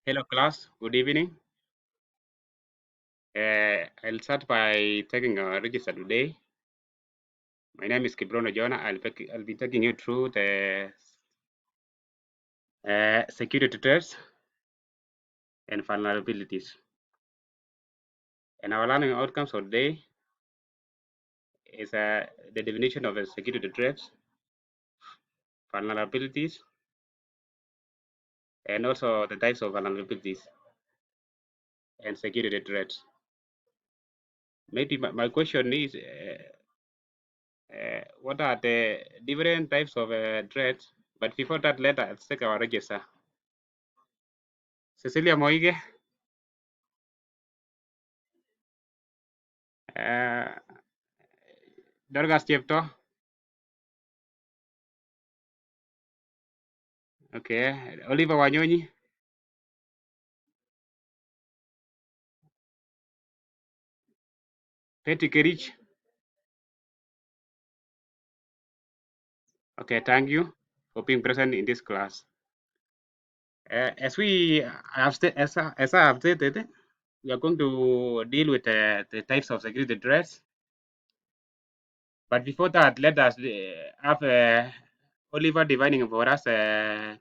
Hello, class. Good evening. I'll start by taking a register today. My name is Kibrono Jonah. I'll be taking you through the security threats and vulnerabilities. And our learning outcomes for today is the definition of a security threats, vulnerabilities, and also the types of vulnerabilities and security threats. Maybe my question is, what are the different types of threats? But before that, let's take our register. Cecilia Moige, uh, Dorgas Chepto, okay, Oliver Wanyonyi, Betty Kerich, okay, thank you for being present in this class. As we have as I have stated, we are going to deal with the types of security threats. But before that, let us have Oliver defining for us the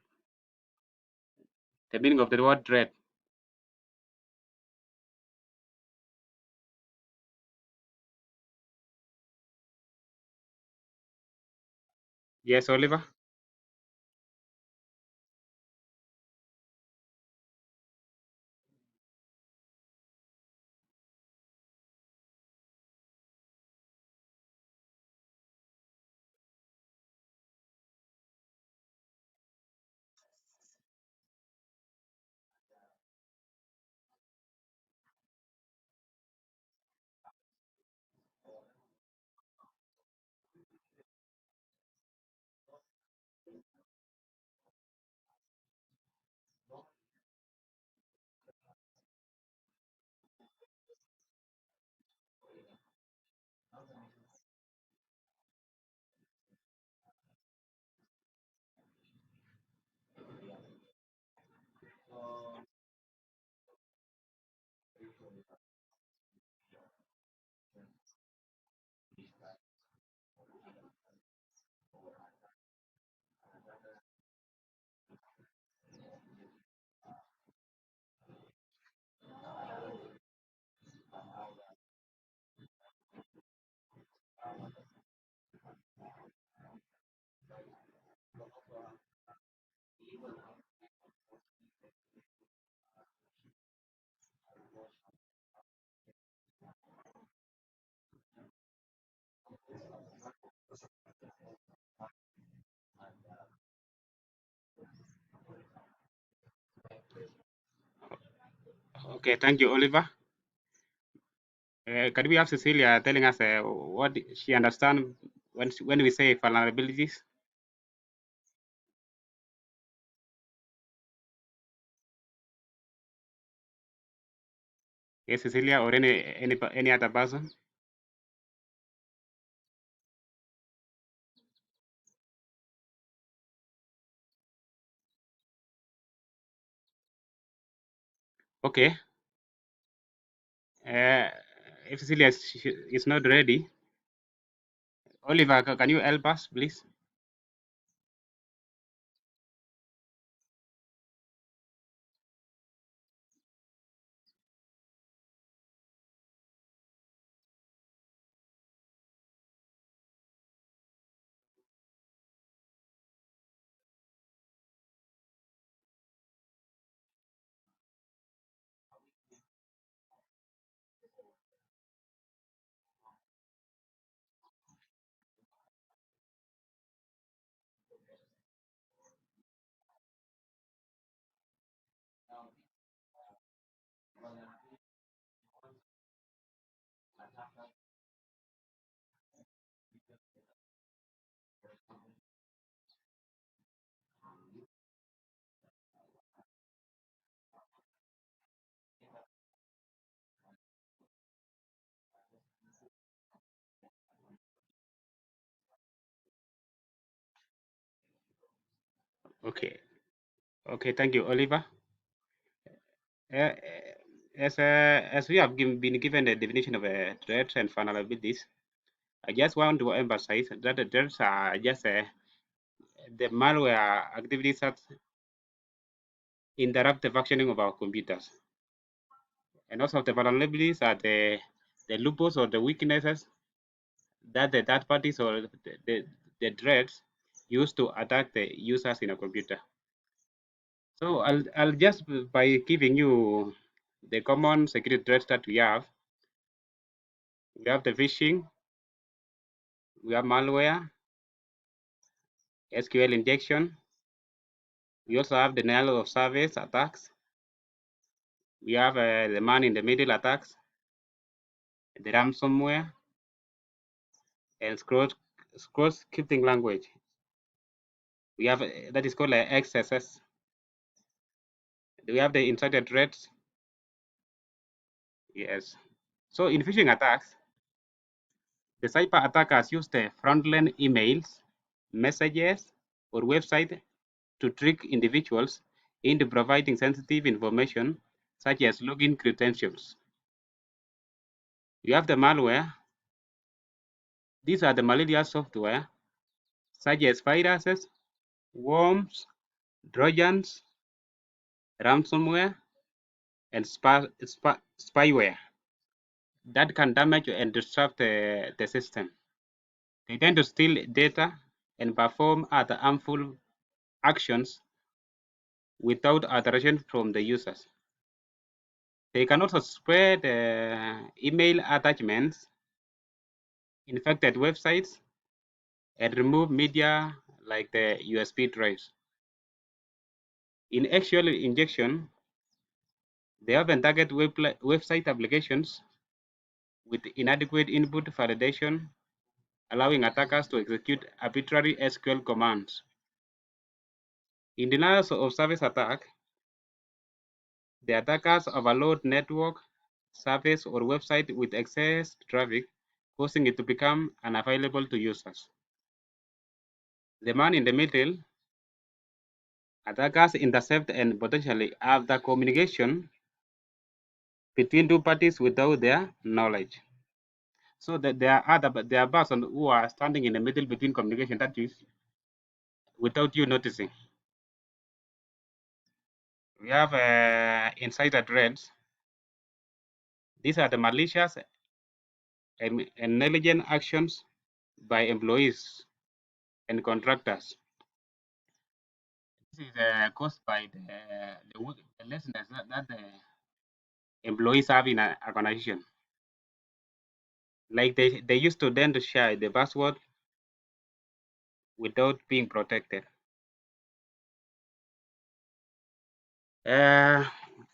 meaning of the word threat. Yes, Oliver. Okay, thank you, Oliver. Can we have Cecilia telling us what she understands when we say vulnerabilities? Yes, Cecilia, or any other person? Okay. Uh, if Cecilia is not ready, Oliver, can you help us, please? Okay. Okay, thank you, Oliver. Uh, as we have been given a definition of threats and vulnerabilities, I just want to emphasize that the threats are just the malware activities that interrupt the functioning of our computers. And also the vulnerabilities are the loopholes or the weaknesses that the third parties or the threats use to attack the users in a computer. So I'll just by giving you the common security threats that we have. We have the phishing, we have malware, SQL injection. We also have denial of service attacks. We have the man in the middle attacks, the ransomware, and scroll scripting language. We have that is called XSS. We have the insider threats. Yes. So in phishing attacks, the cyber attackers use the fraudulent emails, messages, or website to trick individuals into providing sensitive information such as login credentials. You have the malware. These are the malicious software such as viruses, worms, trojans, ransomware, and spyware that can damage and disrupt the system. They tend to steal data and perform other harmful actions without authorization from the users. They can also spread email attachments, infected websites, and remove media like the USB drives. In actual injection, they often target website applications with inadequate input validation, allowing attackers to execute arbitrary SQL commands. In denial of service attack, the attackers overload network, service, or website with excess traffic, causing it to become unavailable to users. The man in the middle, attackers intercept and potentially have the communication between two parties without their knowledge. So that there are persons who are standing in the middle between communication that is without you noticing. We have insider threats. These are the malicious and negligent actions by employees and contractors. This is caused by the lessons that the employees have in an organization. Like they used to then to share the password without being protected. Uh,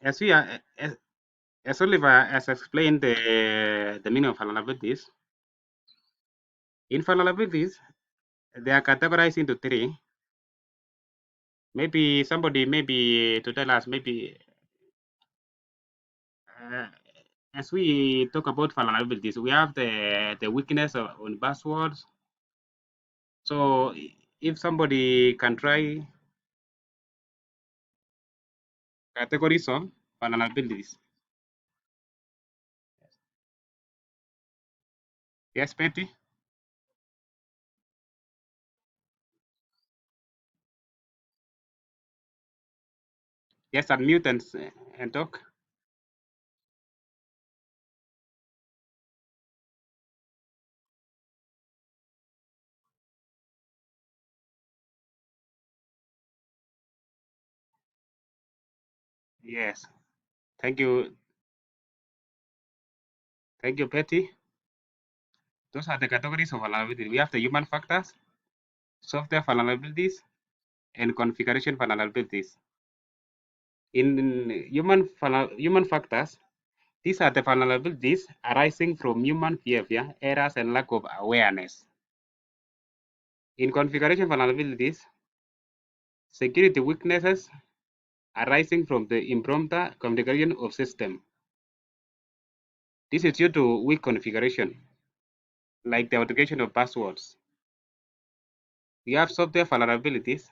as we are, as Oliver has explained the meaning of vulnerabilities, in vulnerabilities, they are categorized into three. Maybe somebody maybe to tell us maybe uh, as we talk about vulnerabilities, we have the weakness on passwords. So if somebody can try categories of vulnerabilities. Yes, Betty. Yes, unmute and talk. Yes. Thank you. Thank you, Betty. Those are the categories of vulnerability. We have the human factors, software vulnerabilities, and configuration vulnerabilities. In human factors, these are the vulnerabilities arising from human behavior, errors, and lack of awareness. In configuration vulnerabilities, security weaknesses arising from the impromptu configuration of system. This is due to weak configuration, like the authentication of passwords. We have software vulnerabilities.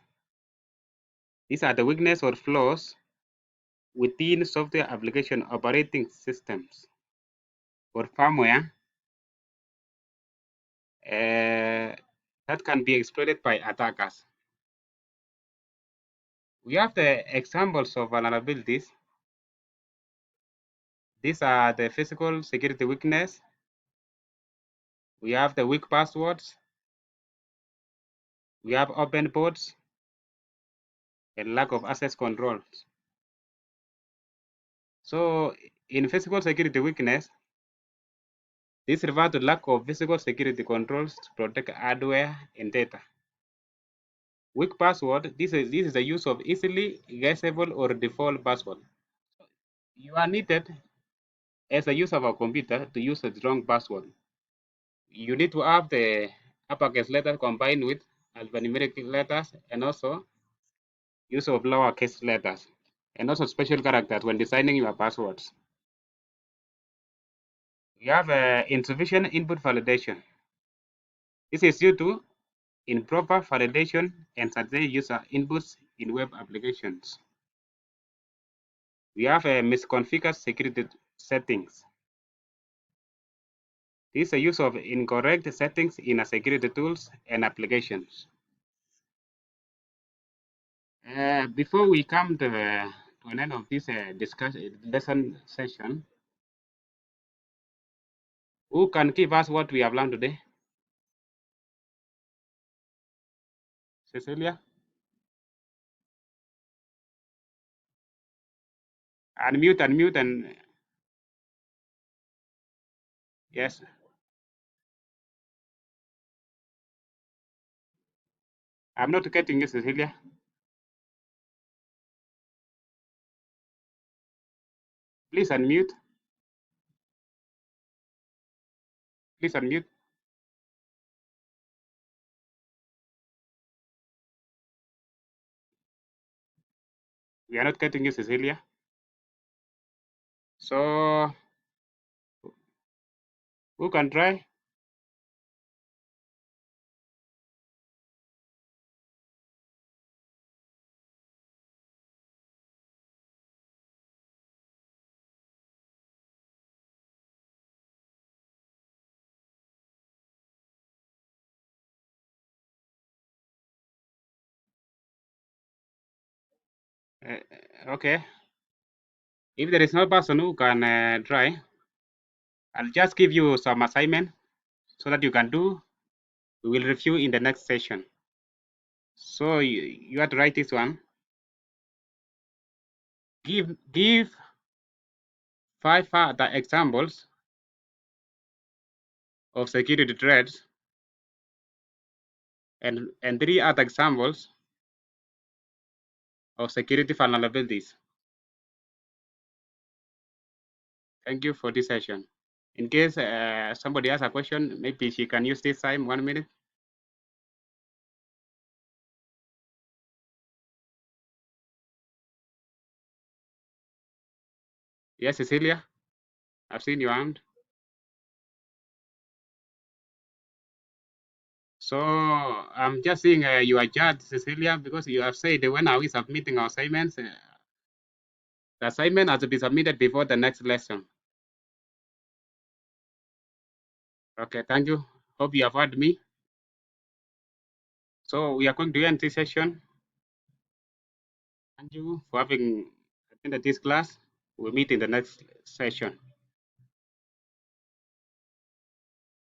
These are the weakness or flaws within software application operating systems or firmware that can be exploited by attackers. We have the examples of vulnerabilities. These are the physical security weakness. We have the weak passwords. We have open ports and lack of access controls. So in physical security weakness, this refers to lack of physical security controls to protect hardware and data. Weak password, this is the use of easily guessable or default password. You are needed as a user of a computer to use a strong password. You need to have the uppercase letter combined with alphanumeric letters and also use of lowercase letters and also special characters when designing your passwords. You have insufficient input validation. This is due to improper validation and certain user inputs in web applications. We have misconfigured security settings. This is a use of incorrect settings in a security tools and applications. Before we come to an end of this lesson session, who can give us what we have learned today? Cecilia? Unmute, and yes. I'm not getting you, Cecilia. Please unmute. Please unmute. We are not getting you, Cecilia. So who can try? Okay. If there is no person who can try, I'll just give you some assignment so that you can do. We will review in the next session. So you have to write this one. Give 5 other examples of security threats and 3 other examples of security vulnerabilities. Thank you for this session. In case somebody has a question, maybe she can use this time, 1 minute. Yes, Cecilia, I've seen your hand. So I'm just seeing you are judged, Cecilia, because you have said when are we submitting our assignments? The assignment has to be submitted before the next lesson. Okay, thank you. Hope you have heard me. So we are going to end this session. Thank you for having attended this class. We'll meet in the next session.